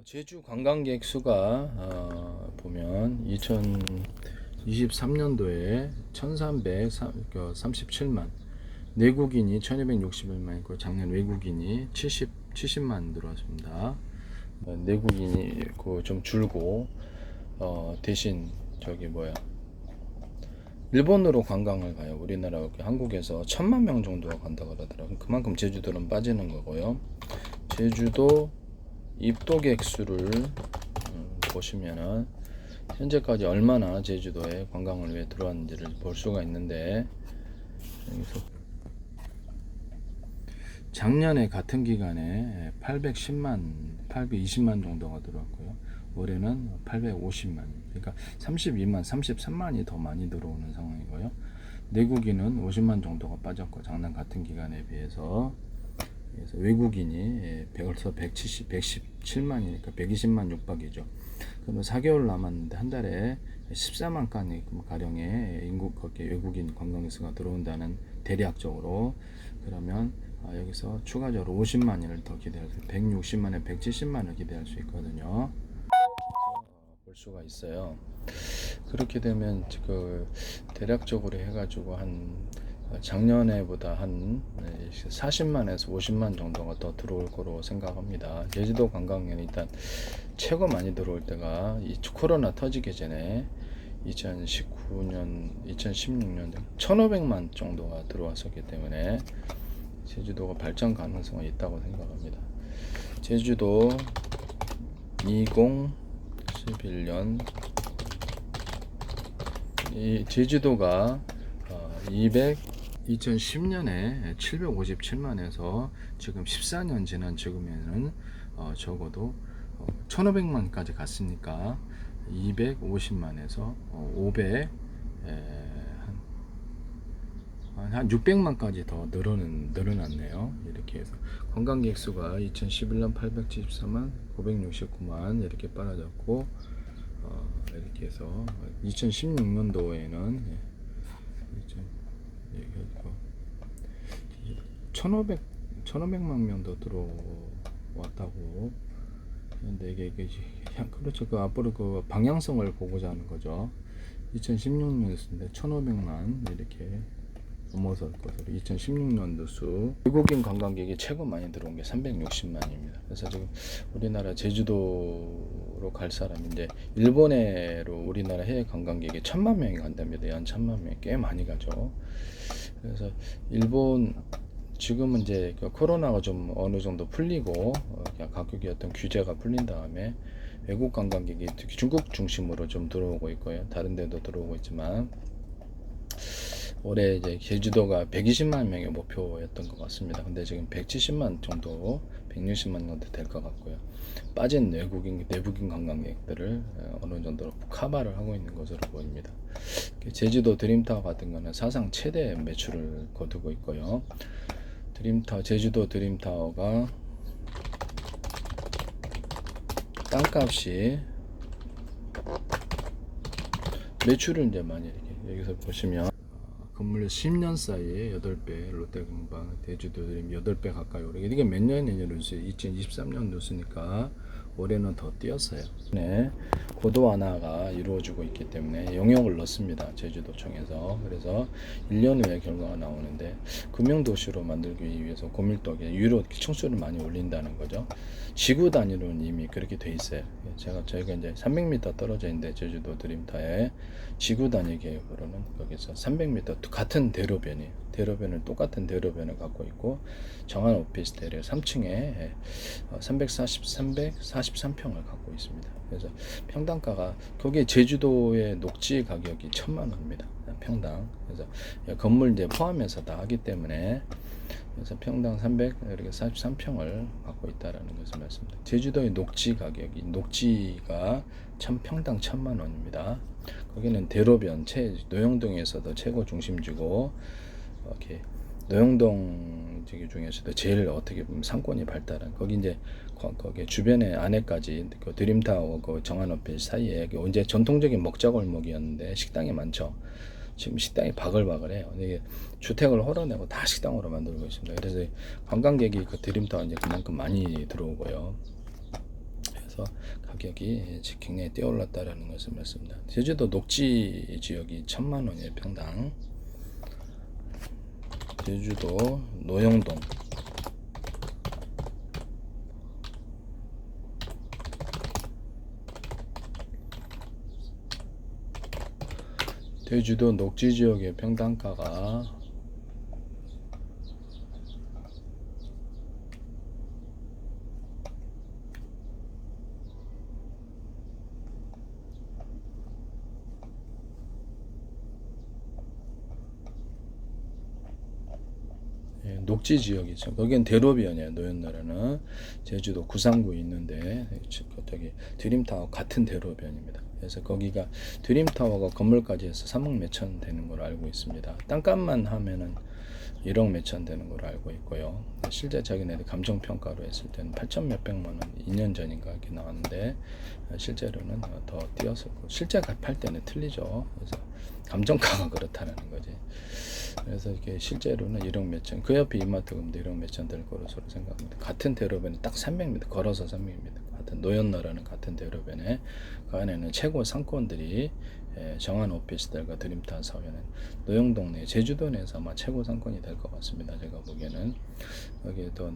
제주 관광객 수가 보면 2023년도에 1337만, 내국인이 1261만 있고 작년 외국인이 70만 들어왔습니다. 내국인이 좀 줄고 대신 저기 뭐야 일본으로 관광을 가요. 우리나라 한국에서 1000만 명 정도가 간다 그러더라고요. 그만큼 제주도는 빠지는 거고요. 제주도 입도객 수를 보시면은 현재까지 얼마나 제주도에 관광을 위해 들어왔는지를 볼 수가 있는데, 여기서 작년에 같은 기간에 820만 정도가 들어왔고요. 올해는 850만, 그러니까 33만이 더 많이 들어오는 상황이고요. 내국인은 50만 정도가 빠졌고, 작년 같은 기간에 비해서. 그래서 외국인이 벌써 117만이니까 120만 육박이죠. 그러면 4개월 남았는데 한 달에 14만 건이 가량의 거기에 외국인 관광객수가 들어온다는, 대략적으로. 그러면 여기서 추가적으로 50만인을 더 기대할 수, 160만에 170만을 기대할 수 있거든요. 볼 수가 있어요. 그렇게 되면 대략적으로 해가지고 작년에보다 한 40만에서 50만 정도가 더 들어올 거로 생각합니다. 제주도 관광객은 일단 최고 많이 들어올 때가 이 코로나 터지기 전에 2019년, 2016년 1500만 정도가 들어왔었기 때문에 제주도가 발전 가능성이 있다고 생각합니다. 제주도 2011년 이 제주도가 2010년에 757만에서 지금 14년 지난 지금에는 적어도 1500만까지 갔으니까 250만에서 500, 한 600만까지 더 늘어났네요. 이렇게 해서 관광객 수가 2011년 874만, 969만 이렇게 빨라졌고, 이렇게 해서 2016년도에는 1500만 명 더 들어왔다고. 근데 이게 그렇죠. 앞으로 방향성을 보고자 하는 거죠. 2016년도인데 1500만 이렇게 넘어설 것으로. 2016년도 수 외국인 관광객이 최고 많이 들어온 게 360만입니다. 그래서 지금 우리나라 제주도로 갈 사람이 이제 일본에로 우리나라 해외 관광객이 1000만 명이 간답니다. 연 1000만 명이 꽤 많이 가죠. 그래서 일본 지금은 이제 코로나가 좀 어느 정도 풀리고 각국의 어떤 규제가 풀린 다음에 외국 관광객이 특히 중국 중심으로 좀 들어오고 있고요. 다른 데도 들어오고 있지만 올해 이제 제주도가 120만 명의 목표였던 것 같습니다. 근데 지금 170만 정도, 160만 정도 될 것 같고요. 빠진 내국인 관광객들을 어느 정도 커버를 하고 있는 것으로 보입니다. 제주도 드림타워 같은 거는 사상 최대 매출을 거두고 있고요. 제주도 드림타워가 땅값이 매출을 이제 많이 이렇게 여기서 보시면 건물 10년 사이에 8배, 롯데금방, 제주도 드림 8배 가까이 오르게. 이게 몇 년의 뉴스? 2023년 뉴스니까 올해는 더 뛰었어요. 네, 고도 완화가 이루어지고 있기 때문에 용역을 넣습니다. 제주도청에서. 그래서 1년 후에 결과가 나오는데, 금융도시로 만들기 위해서 고밀도에 유로 층수를 많이 올린다는 거죠. 지구 단위로는 이미 그렇게 돼 있어요. 저희가 이제 300m 떨어져 있는데, 제주도 드림타에 지구 단위 계획으로는 거기서 300m 같은 대로변을 똑같은 대로변을 갖고 있고, 정한 오피스텔의 3층에 343평을 갖고 있습니다. 그래서 평당가가, 거기에 제주도의 녹지 가격이 1000만원입니다. 평당. 그래서 건물 이제 포함해서 다 하기 때문에, 그래서 평당 343평을 갖고 있다라는 것을 말씀드립니다. 제주도의 녹지 가격이, 녹지가 평당 1000만원입니다. 거기는 대로변, 노영동에서도 최고 중심지고, 이렇게 노영동 중에서도 제일 어떻게 보면 상권이 발달한, 거기 이제 거기 주변에 안에까지 드림타워 정한오필 사이에 이제 전통적인 먹자골목이었는데 식당이 많죠. 지금 식당이 바글바글해요. 이게 주택을 헐어내고 다 식당으로 만들고 있습니다. 그래서 관광객이 드림타워 이제 그만큼 많이 들어오고요. 그래서 가격이 굉장히 뛰어올랐다라는 것을 말씀드립니다. 제주도 녹지 지역이 1,000만 원이에요, 평당. 제주도 노영동. 제주도 녹지 지역의 평당가가 녹지 지역이죠. 거기는 대로변이에요. 노현나라는 제주도 구상구에 있는데 저기 드림타워 같은 대로변입니다. 그래서 거기가 드림타워가 건물까지 해서 3억 몇천 되는 걸로 알고 있습니다. 땅값만 하면은 1억 몇천 되는 걸로 알고 있고요. 실제 자기네들 감정평가로 했을 때는 8천 몇백만 원 2년 전인가 이렇게 나왔는데 실제로는 더 뛰었었고 실제 팔 때는 틀리죠. 그래서 감정가가 그렇다는 거지. 그래서 이렇게 실제로는 1억 몇천, 그 옆에 이마트 금도 1억 몇천 될 거로 서로 생각합니다. 같은 대로변에 딱 300m 걸어서 300m 같은 노현너라는 같은 대로변에 그 안에는 최고 상권들이 정한 오피스텔과 드림타운 사회는 노영동네 제주도 내에서 아마 최고 상권이 될 것 같습니다. 제가 보기에는 여기 또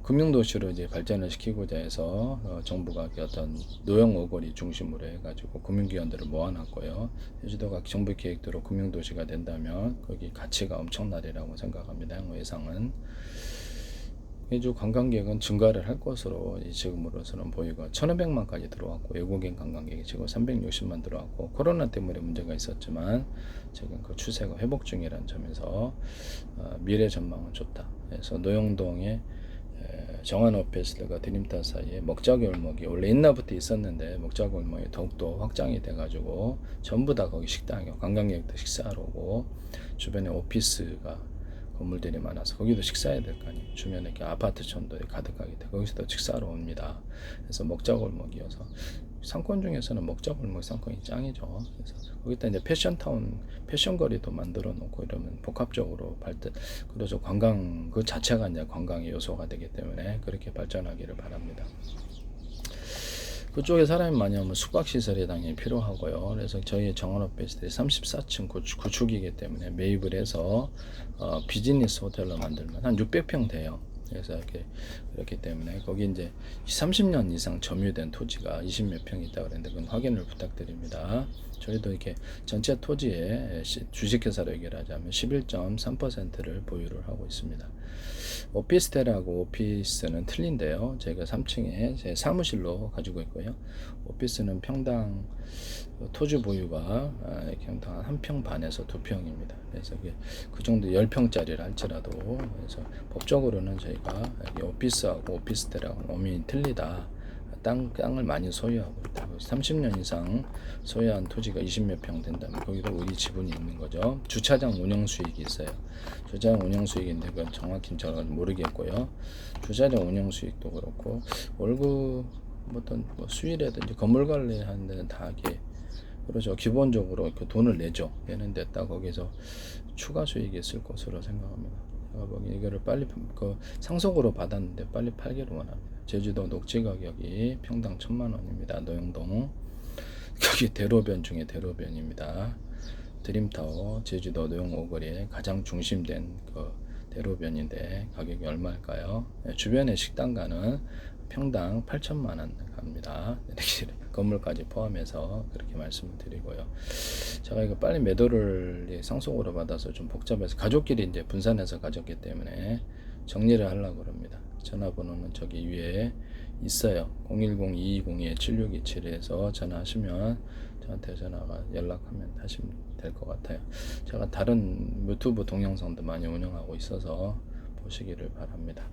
금융도시로 이제 발전을 시키고자 해서 정부가 어떤 노영 오거리 중심으로 해가지고 금융기관들을 모아놨고요. 제주도가 정부 계획대로 금융도시가 된다면 거기 가치가 엄청나리라고 생각합니다. 향후 예상은. 제주 관광객은 증가를 할 것으로 지금으로서는 보이고 1,500만까지 들어왔고 외국인 관광객이 지금 360만 들어왔고 코로나 때문에 문제가 있었지만 지금 그 추세가 회복 중이라는 점에서 미래 전망은 좋다. 그래서 노영동의 정한 오피스텔과 드림타워 사이에 먹자골목이 원래 옛날부터 있었는데 먹자골목이 더욱더 확장이 돼가지고 전부 다 거기 식당이요. 관광객도 식사하러 오고 주변에 오피스가 건물들이 많아서 거기도 식사해야 될 거 아니에요. 주변에 이렇게 아파트촌들이 가득하게 돼 거기서도 식사하러 옵니다. 그래서 먹자골목이어서 상권 중에서는 먹자골목 상권이 짱이죠. 그래서 거기다 이제 패션타운, 패션거리도 만들어 놓고 이러면 복합적으로 발전, 그래서 관광 그 자체가 이제 관광의 요소가 되기 때문에 그렇게 발전하기를 바랍니다. 그쪽에 사람이 많이 오면 숙박시설이 당연히 필요하고요. 그래서 저희 정원 오피스텔이 34층 구축이기 때문에 매입을 해서 비즈니스 호텔로 만들면 한 600평 돼요. 그래서 그렇기 때문에 거기 이제 30년 이상 점유된 토지가 20몇 평 있다고 그랬는데 그건 확인을 부탁드립니다. 저희도 이렇게 전체 토지에 주식회사로 얘기하자면 11.3%를 보유를 하고 있습니다. 오피스텔하고 오피스는 틀린데요. 제가 3층에 제 사무실로 가지고 있고요. 오피스는 평당 토지 보유가 평당 1평 반에서 2평입니다. 그래서 그 정도 10평짜리를 할지라도 그래서 법적으로는 저희가 오피스하고 오피스텔하고 엄연히 틀리다. 땅을 많이 소유하고 있다. 30년 이상 소유한 토지가 20몇 평 된다면 거기도 우리 지분이 있는 거죠. 주차장 운영 수익이 있어요. 주차장 운영 수익인데 그건 정확히 저는 모르겠고요. 주차장 운영 수익도 그렇고 월급 어떤 수익이라든지 건물 관리하는 데는 다 이게 그렇죠. 기본적으로 그 돈을 내죠. 내는데 딱 거기서 추가 수익이 있을 것으로 생각합니다. 제가 보기 이거를 빨리 그 상속으로 받았는데 빨리 팔기를 원합니다. 제주도 녹지 가격이 평당 1,000만 원입니다. 노영동 여기 대로변 중에 대로변입니다. 드림타워 제주도 노영 오거리에 가장 중심된 그 대로변인데 가격이 얼마일까요? 주변의 식당가는 평당 8천만 원 갑니다. 건물까지 포함해서 그렇게 말씀을 드리고요. 제가 이거 빨리 매도를 상속으로 받아서 좀 복잡해서 가족끼리 이제 분산해서 가졌기 때문에 정리를 하려고 합니다. 전화번호는 저기 위에 있어요. 010-2202-7627에서 전화하시면 저한테 전화가 연락하면 하시면 될 것 같아요. 제가 다른 유튜브 동영상도 많이 운영하고 있어서 보시기를 바랍니다.